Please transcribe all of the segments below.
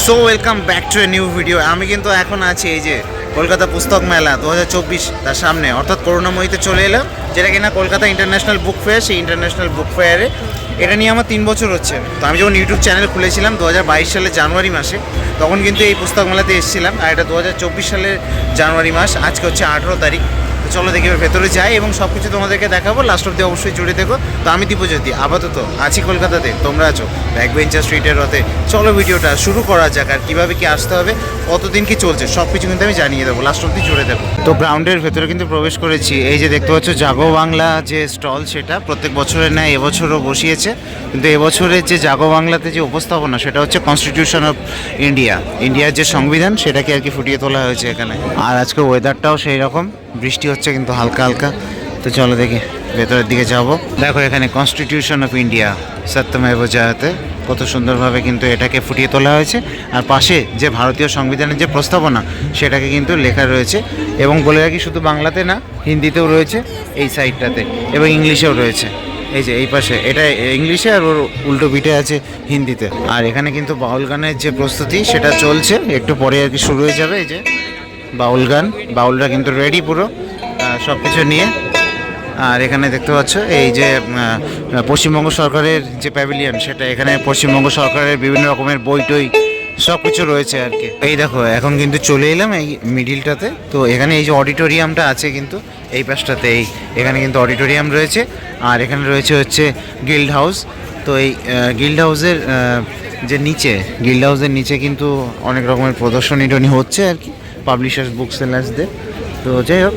So welcome back to a new video. আমি কিন্তু এখন আছি এই যে কলকাতা পুস্তক মেলা 2024 তার সামনে, অর্থাৎ করুণাময়ীতে চলে এলাম, যেটা কিনা কলকাতা ইন্টারন্যাশনাল বুক ফেয়ার। সেই ইন্টারন্যাশনাল বুক ফেয়ারে এটা নিয়ে আমার 3 বছর হচ্ছে। তো আমি যখন ইউটিউব চ্যানেল খুলেছিলাম 2022 সালের জানুয়ারি মাসে, তখন কিন্তু এই পুস্তক মেলাতে এসেছিলাম। আর এটা 2024 সালের জানুয়ারি মাস, আজকে হচ্ছে 18 তারিখ। তো চলো দেখি ভেতরে যাই এবং সব কিছু তোমাদেরকে দেখাবো। লাস্ট অব্দি অবশ্যই জুড়ে দেখো। তো আমি দীপজ্যোতি, আপাতত আছি কলকাতাতে, তোমরা আছো ব্যাক বেঞ্চার স্ট্রিটের রথে। চলো ভিডিওটা শুরু করা যাক। আর কীভাবে কি আসতে হবে, কতদিন কি চলছে, সব কিছু কিন্তু আমি জানিয়ে দেবো, লাস্ট অব্দি জুড়ে দেবো। তো গ্রাউন্ডের ভেতরে কিন্তু প্রবেশ করেছি। এই যে দেখতে পাচ্ছ জাগো বাংলা যে স্টল, সেটা প্রত্যেক বছরের ন্যায় এবছরও বসিয়েছে। কিন্তু এবছরের যে জাগো বাংলাতে যে উপস্থাপনা, সেটা হচ্ছে কনস্টিটিউশন অফ ইন্ডিয়া, ইন্ডিয়ার যে সংবিধান সেটাকে আর কি ফুটিয়ে তোলা হয়েছে এখানে। আর আজকে ওয়েদারটাও সেই রকম, বৃষ্টি হচ্ছে কিন্তু হালকা হালকা। তো চলো দেখি ভেতরের দিকে যাব। দেখো এখানে কনস্টিটিউশন অফ ইন্ডিয়া সত্যমেব জয়তে, কত সুন্দরভাবে কিন্তু এটাকে ফুটিয়ে তোলা হয়েছে। আর পাশে যে ভারতীয় সংবিধানের যে প্রস্তাবনা, সেটাকে কিন্তু লেখা রয়েছে। এবং বলে রাখি, শুধু বাংলাতে না, হিন্দিতেও রয়েছে এই সাইডটাতে, এবং ইংলিশেও রয়েছে। এই যে এই পাশে এটা ইংলিশে, আর ওর উল্টো পিঠে আছে হিন্দিতে। আর এখানে কিন্তু বাউল গানের যে প্রস্তুতি সেটা চলছে, একটু পরে আর কি শুরু হয়ে যাবে। এই যে বাউল গান, বাউলরা কিন্তু রেডি পুরো সব কিছু নিয়ে। আর এখানে দেখতে পাচ্ছ এই যে পশ্চিমবঙ্গ সরকারের যে প্যাভিলিয়ন, সেটা এখানে পশ্চিমবঙ্গ সরকারের বিভিন্ন রকমের বই টই সব কিছু রয়েছে আর কি। এই দেখো এখন কিন্তু চলে এলাম এই মিডিলটাতে। তো এখানে এই যে অডিটোরিয়ামটা আছে কিন্তু এই পাশটাতে, এখানে কিন্তু অডিটোরিয়াম রয়েছে। আর এখানে রয়েছে হচ্ছে গিল্ড হাউস। তো এই গিল্ড হাউসের যে নিচে, গিল্ড হাউসের নিচে কিন্তু অনেক রকমের প্রদর্শনী টনি হচ্ছে আর কি, পাবলিশার্স বুক সেলার্সদের। তো যাই হোক,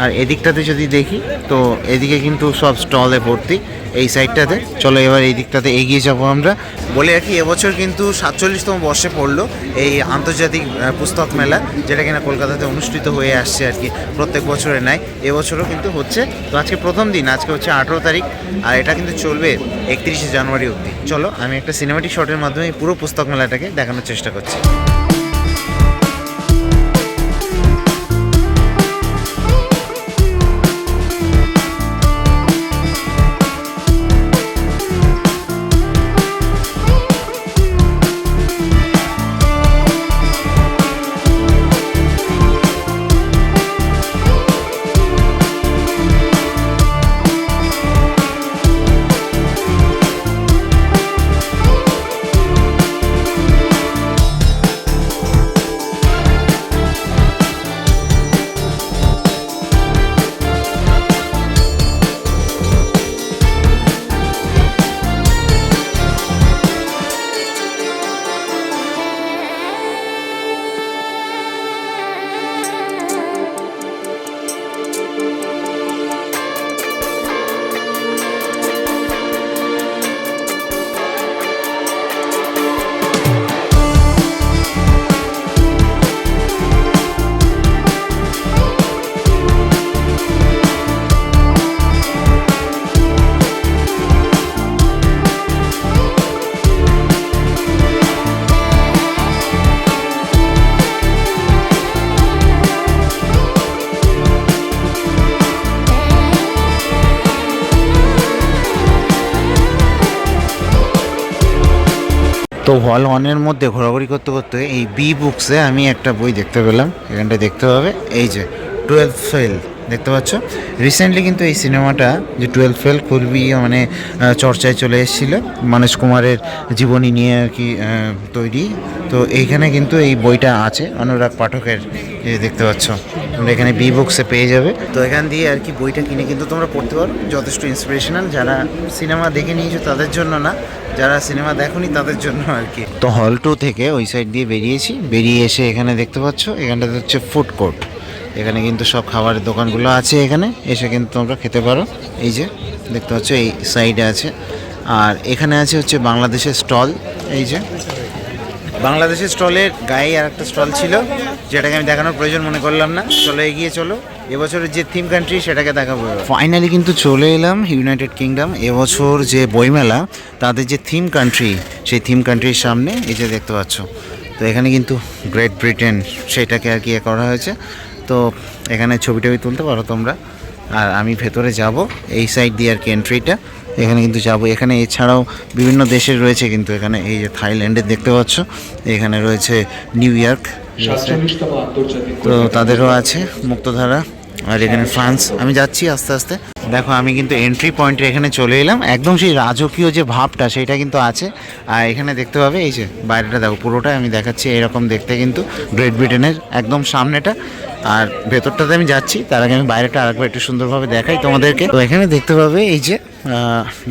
আর এদিকটাতে যদি দেখি, তো এদিকে কিন্তু সব স্টলে ভর্তি এই সাইডটাতে। চলো এবার এই দিকটাতে এগিয়ে যাবো আমরা। বলে রাখি, এবছর কিন্তু 47তম বর্ষে পড়লো এই আন্তর্জাতিক পুস্তক মেলা, যেটা কিনা কলকাতাতে অনুষ্ঠিত হয়ে আসছে আর কি প্রত্যেক বছরের ন্যায়। এবছরও কিন্তু হচ্ছে। তো আজকে প্রথম দিন, আজকে হচ্ছে 18 তারিখ, আর এটা কিন্তু চলবে 31শে জানুয়ারি অবধি। চলো আমি একটা সিনেমাটিক শটের মাধ্যমে পুরো পুস্তক মেলাটাকে দেখানোর চেষ্টা করছি। তো হল 1-এর মধ্যে ঘোরাঘুরি করতে করতে এই বি বুকসে আমি একটা বই দেখতে পেলাম। এখানটা দেখতে হবে, এই যে 12th ফেল দেখতে পাচ্ছ। রিসেন্টলি কিন্তু এই সিনেমাটা যে 12th ফেল খুবই মানে চর্চায় চলে এসেছিলো, মানস কুমারের জীবনী নিয়ে আর কি তৈরি। তো এইখানে কিন্তু এই বইটা আছে অনুরাগ পাঠকের, এই দেখতে পাচ্ছ তোমরা এখানে বি বুকসে পেয়ে যাবে। তো এখান দিয়ে আর কি বইটা কিনে কিন্তু তোমরা পড়তে পারো। যথেষ্ট ইন্সপিরেশনাল, যারা সিনেমা দেখে নিয়েছো তাদের জন্য না, যারা সিনেমা দেখোনি তাদের জন্য আর কি। তো হল 2 থেকে ওই সাইড দিয়ে বেরিয়েছি, বেরিয়ে এসে এখানে দেখতে পাচ্ছ এখানটাতে হচ্ছে ফুড কোর্ট। এখানে কিন্তু সব খাবারের দোকানগুলো আছে, এখানে এসে কিন্তু তোমরা খেতে পারো। এই যে দেখতে পাচ্ছ এই সাইডে আছে। আর এখানে আছে হচ্ছে বাংলাদেশের স্টল। এই যে বাংলাদেশের স্টলের গায়ে আর একটা স্টল ছিল, যেটাকে আমি দেখানোর প্রয়োজন মনে করলাম না। চলো এগিয়ে চলো, এবছরের যে থিম কান্ট্রি সেটাকে দেখাবো। ফাইনালি কিন্তু চলে এলাম ইউনাইটেড কিংডম। এবছর যে বইমেলা, তাদের যে থিম কান্ট্রি, সেই থিম কান্ট্রির সামনে এই যে দেখতে পাচ্ছ। তো এখানে কিন্তু গ্রেট ব্রিটেন সেটাকে আর কি করা হয়েছে। তো এখানে ছবি টবি তুলতে পারো তোমরা। আর আমি ভেতরে যাব এই সাইড দিয়ে আর কি এন্ট্রিটা। এখানে কিন্তু যাবো। এখানে এছাড়াও বিভিন্ন দেশের রয়েছে কিন্তু এখানে, এই যে থাইল্যান্ডের দেখতে পাচ্ছ, এখানে রয়েছে নিউ ইয়র্ক, তো তাদেরও আছে মুক্তধারা। আর এখানে ফ্রান্স। আমি যাচ্ছি আস্তে আস্তে। দেখো আমি কিন্তু এন্ট্রি পয়েন্টে এখানে চলে এলাম, একদম সেই রাজকীয় যে ভাবটা সেটা কিন্তু আছে। আর এখানে দেখতে পাবে এই যে বাইরেটা দেখো, পুরোটা আমি দেখাচ্ছি এরকম দেখতে কিন্তু গ্রেট ব্রিটেনের একদম সামনেটা। আর ভেতরটাতে আমি যাচ্ছি, তার আগে আমি বাইরেটা আরেকবার একটু সুন্দরভাবে দেখাই তোমাদেরকে। তো এখানে দেখতে পাবে এই যে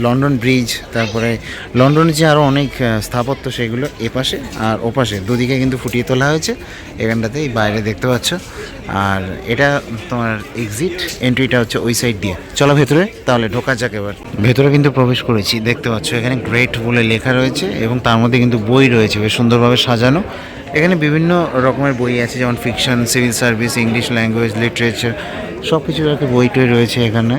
লন্ডন ব্রিজ, তারপরে লন্ডনের যে আরও অনেক স্থাপত্য সেগুলো এপাশে আর ওপাশে দুদিকে কিন্তু ফুটিয়ে তোলা হয়েছে এখানটাতে, এই বাইরে দেখতে পাচ্ছ। আর এটা তোমার এক্সিট, এন্ট্রিটা হচ্ছে ওই সাইড দিয়ে। চলো ভেতরে তাহলে ঢোকা যাক এবার। ভেতরে কিন্তু প্রবেশ করেছি, দেখতে পাচ্ছ এখানে গ্রেট বলে লেখা রয়েছে এবং তার মধ্যে কিন্তু বই রয়েছে বেশ সুন্দরভাবে সাজানো। এখানে বিভিন্ন রকমের বই আছে, যেমন fiction, civil service, English language, literature, সব কিছুর আর কি বই টই রয়েছে এখানে।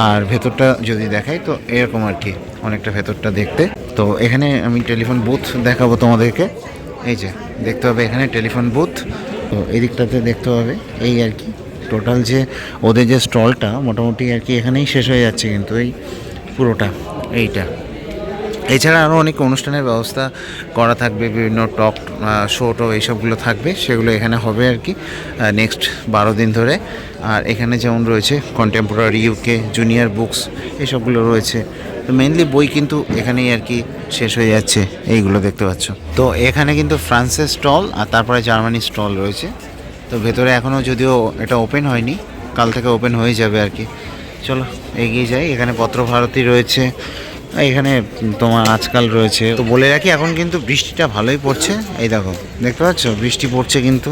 আর ভেতরটা যদি দেখাই তো এরকম আর কি অনেকটা ভেতরটা দেখতে। তো এখানে আমি টেলিফোন বুথ দেখাবো তোমাদেরকে, এই যে দেখতে হবে এখানে টেলিফোন বুথ। তো এই দিকটাতে দেখতে হবে এই আর কি টোটাল যে ওদের যে স্টলটা মোটামুটি আর কি এখানেই শেষ হয়ে যাচ্ছে কিন্তু এই পুরোটা এইটা। এছাড়া আরও অনেক অনুষ্ঠানের ব্যবস্থা করা থাকবে, বিভিন্ন টক শো টো এইসবগুলো থাকবে, সেগুলো এখানে হবে আর কি নেক্সট 12 দিন ধরে। আর এখানে যেমন রয়েছে কন্টেম্পোরারি, ইউকে, জুনিয়র বুকস, এইসবগুলো রয়েছে। তো মেনলি বই কিন্তু এখানেই আর কি শেষ হয়ে যাচ্ছে, এইগুলো দেখতে পাচ্ছ। তো এখানে কিন্তু ফ্রান্সের স্টল আর তারপরে জার্মানির স্টল রয়েছে। তো ভেতরে এখনও যদিও এটা ওপেন হয়নি, কাল থেকে ওপেন হয়ে যাবে আর কি। চলো এগিয়ে যাই। এখানে পত্রভারতী রয়েছে, এখানে তোমার আজকাল রয়েছে। তো বলে রাখি এখন কিন্তু বৃষ্টিটা ভালোই পড়ছে, এই দেখো দেখতে পাচ্ছ বৃষ্টি পড়ছে কিন্তু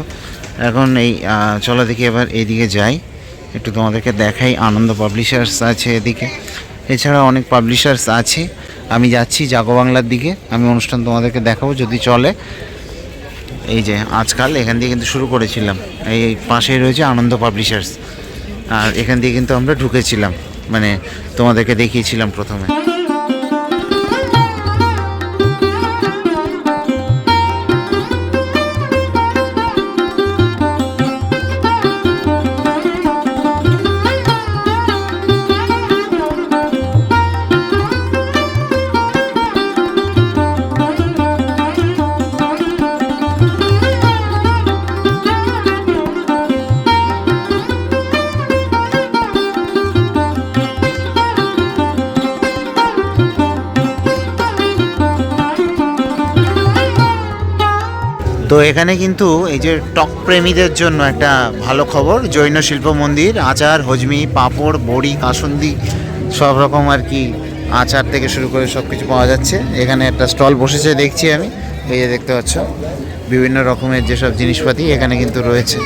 এখন। এই চলো দেখি এবার এইদিকে যাই, একটু তোমাদেরকে দেখাই। আনন্দ পাবলিশার্স আছে এদিকে, এছাড়া অনেক পাবলিশার্স আছে। আমি যাচ্ছি জাগো বাংলার দিকে, আমি অনুষ্ঠান তোমাদেরকে দেখাবো যদি চলে। এই যে আজকাল এখান দিয়ে কিন্তু শুরু করেছিলাম, এই পাশেই রয়েছে আনন্দ পাবলিশার্স। আর এখান দিয়ে কিন্তু আমরা ঢুকেছিলাম, মানে তোমাদেরকে দেখিয়েছিলাম প্রথমে। তো এখানে কিন্তু এই যে টক প্রেমীদের জন্য একটা ভালো খবর, জৈন শিল্প মন্দির, আচার, হজমি, পাঁপড়, বড়ি, কাসুন্দি, সব রকম আর কি আচার থেকে শুরু করে সব কিছু পাওয়া যাচ্ছে। এখানে একটা স্টল বসেছে দেখছি আমি, এই যে দেখতে পাচ্ছ বিভিন্ন রকমের যেসব জিনিসপাতি এখানে কিন্তু রয়েছে।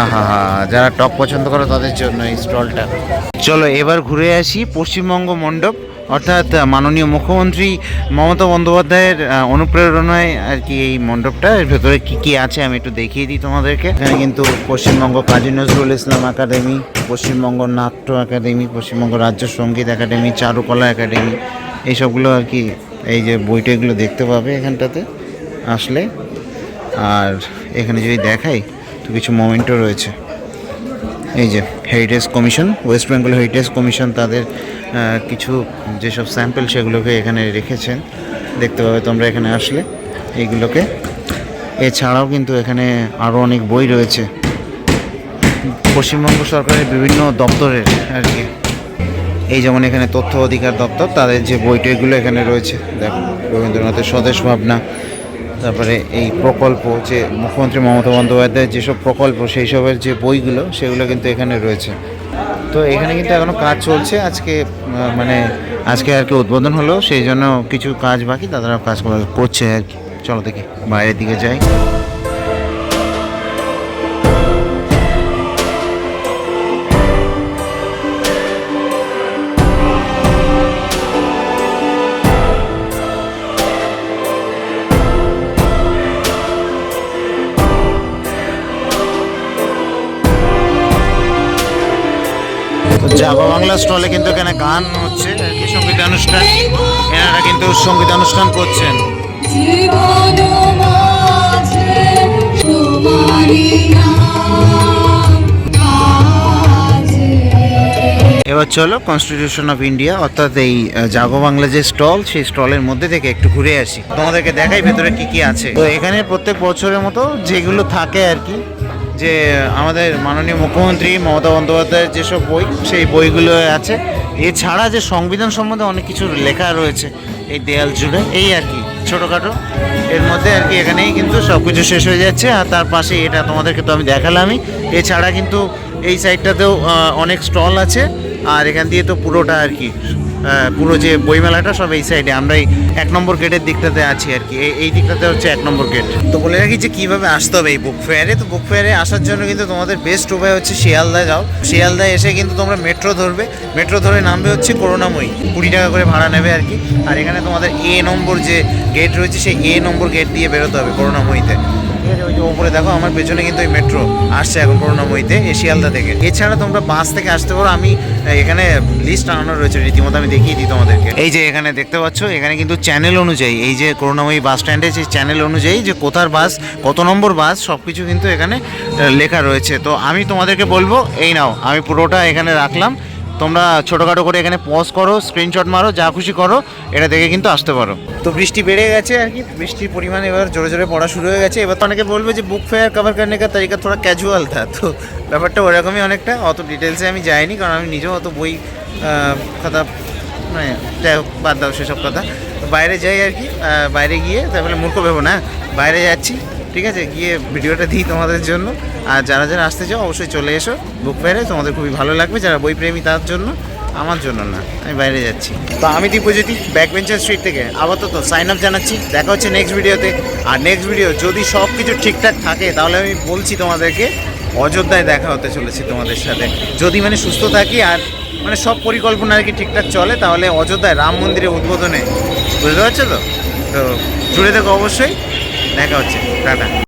আহা, যারা টক পছন্দ করে তাদের জন্য এই স্টলটা। চলো এবার ঘুরে আসি পশ্চিমবঙ্গ মণ্ডপ, অর্থাৎ মাননীয় মুখ্যমন্ত্রী মমতা বন্দ্যোপাধ্যায়ের অনুপ্রেরণায় আর কি এই মণ্ডপটা। এর ভেতরে কী কী আছে আমি একটু দেখিয়ে দিই তোমাদেরকে। এখানে কিন্তু পশ্চিমবঙ্গ কাজী নজরুল ইসলাম একাডেমি, পশ্চিমবঙ্গ নাট্য একাডেমি, পশ্চিমবঙ্গ রাজ্য সঙ্গীত একাডেমি, চারুকলা একাডেমি, এইসবগুলো আর কি এই যে বইটাগুলো দেখতে পাবে এখানটাতে আসলে। আর এখানে যদি দেখাই তো কিছু মোমেন্টও রয়েছে, এই যে heritage commission, West Bengal heritage commission তাদের কিছু যেসব স্যাম্পল সেগুলোকে এখানে রেখেছেন, দেখতে পাবে তোমরা এখানে আসলে এইগুলোকে। এছাড়াও কিন্তু এখানে আরও অনেক বই রয়েছে পশ্চিমবঙ্গ সরকারের বিভিন্ন দপ্তরের আর কি। এই যেমন এখানে তথ্য অধিকার দপ্তর, তাদের যে বইটইগুলো এখানে রয়েছে দেখো, রবীন্দ্রনাথের স্বদেশ ভাবনা, তারপরে এই প্রকল্প যে মুখ্যমন্ত্রী মমতা বন্দ্যোপাধ্যায়ের যেসব প্রকল্প সেই সবের যে বইগুলো সেগুলো কিন্তু এখানে রয়েছে। তো এখানে কিন্তু এখনও কাজ চলছে, আজকে মানে আজকে আর কি উদ্বোধন হলো, সেই জন্য কিছু কাজ বাকি, তারা কাজ করছে আর কি। চলো দেখি বাইরের দিকে যাই। জাগো বাংলা স্টলে কিন্তু এখানে গান হচ্ছে আর কি, সঙ্গীতানুষ্ঠান। এনারা কিন্তু সঙ্গীতানুষ্ঠান করছেন। এবার হচ্ছে হলো কনস্টিটিউশন অফ ইন্ডিয়া, অর্থাৎ এই জাগো বাংলা যে স্টল, সেই স্টলের মধ্যে থেকে একটু ঘুরে আসি, তোমাদেরকে দেখাই ভেতরে কি কি আছে। তো এখানে প্রত্যেক বছরের মতো যেগুলো থাকে আর কি, যে আমাদের মাননীয় মুখ্যমন্ত্রী মমতা বন্দ্যোপাধ্যায়ের যেসব বই, সেই বইগুলো আছে। এছাড়া যে সংবিধান সম্বন্ধে অনেক কিছু লেখা রয়েছে এই দেয়াল জুড়ে, এই আর কি ছোটোখাটো এর মধ্যে আর কি। এখানেই কিন্তু সব কিছু শেষ হয়ে যাচ্ছে, আর তার পাশে এটা তোমাদেরকে তো আমি দেখালামই। এছাড়া কিন্তু এই সাইডটাতেও অনেক স্টল আছে, আর এখান দিয়ে তো পুরোটা আর কি পুরো যে বইমেলাটা সব এই সাইডে। আমরা এই 1 নম্বর গেটের দিকটাতে আছি আর কি, এই দিকটাতে হচ্ছে 1 নম্বর গেট। তো বলে রাখি যে কীভাবে আসতে হবে এই বুক ফেয়ারে। তো বুক ফেয়ারে আসার জন্য কিন্তু তোমাদের বেস্ট উপায় হচ্ছে শিয়ালদায় যাও। শিয়ালদায় এসে কিন্তু তোমরা মেট্রো ধরবে, মেট্রো ধরে নামবে হচ্ছে করুণাময়ী, 20 টাকা করে ভাড়া নেবে আর কি। আর এখানে তোমাদের নম্বর যে গেট রয়েছে, সেই নম্বর গেট দিয়ে বেরোতে হবে করুণাময়ীতে। ঠিক আছে, ওই যে ওপরে দেখো আমার পেছনে কিন্তু ওই মেট্রো আসছে এখন করুণাময়ীতে, শিয়ালদা থেকে। এছাড়া তোমরা বাস থেকে আসতে পারো, আমি এখানে লিস্ট আনানো রয়েছে রীতিমতো, আমি দেখিয়ে দিই তোমাদেরকে। এই যে এখানে দেখতে পাচ্ছ, এখানে কিন্তু চ্যানেল অনুযায়ী, এই যে করুণাময়ী বাস স্ট্যান্ডে যে চ্যানেল অনুযায়ী যে কোথার বাস, কত নম্বর বাস, সব কিছু কিন্তু এখানে লেখা রয়েছে। তো আমি তোমাদেরকে বলবো, এই নাও আমি পুরোটা এখানে রাখলাম, তোমরা ছোটোখাটো করে এখানে পজ করো, স্ক্রিনশট মারো, যা খুশি করো, এটা দেখে কিন্তু আসতে পারো। তো বৃষ্টি বেড়ে গেছে আর কি, বৃষ্টির পরিমাণ এবার জোরে জোরে পড়া শুরু হয়ে গেছে। এবার তো অনেকে বলবে যে বুক ফেয়ার কভার করনে কা তরিকা থোড়া ক্যাজুয়াল থা, তো ব্যাপারটা ওরকমই অনেকটা। অত ডিটেলসে আমি যাইনি, কারণ আমি নিজেও অত বই খাতা মানে যাই হোক, বাদ দাও সেসব কথা। তো বাইরে যাই আর কি, বাইরে গিয়ে তারপরে মূর্খ ভেবো না, বাইরে যাচ্ছি, ঠিক আছে, গিয়ে ভিডিওটা দিই তোমাদের জন্য। আর যারা যারা আসতে চাও অবশ্যই চলে এসো বুক ফেয়ারে, তোমাদের খুবই ভালো লাগবে। যারা বই প্রেমী তার জন্য, আমার জন্য না, আমি বাইরে যাচ্ছি। তো আমি দীপজ্যোতি, ব্যাকবেঞ্চার স্ট্রিট থেকে আপাতত সাইন আপ জানাচ্ছি। দেখা হচ্ছে নেক্সট ভিডিওতে। আর নেক্সট ভিডিও যদি সব কিছু ঠিকঠাক থাকে, তাহলে আমি বলছি তোমাদেরকে অযোধ্যায় দেখা হতে চলেছি তোমাদের সাথে। যদি মানে সুস্থ থাকি আর মানে সব পরিকল্পনা আর কি ঠিকঠাক চলে, তাহলে অযোধ্যায় রাম মন্দিরের উদ্বোধনে, বুঝতে পারছো তো? তো জুড়ে দেখো অবশ্যই, দেখা হচ্ছে, টাটা।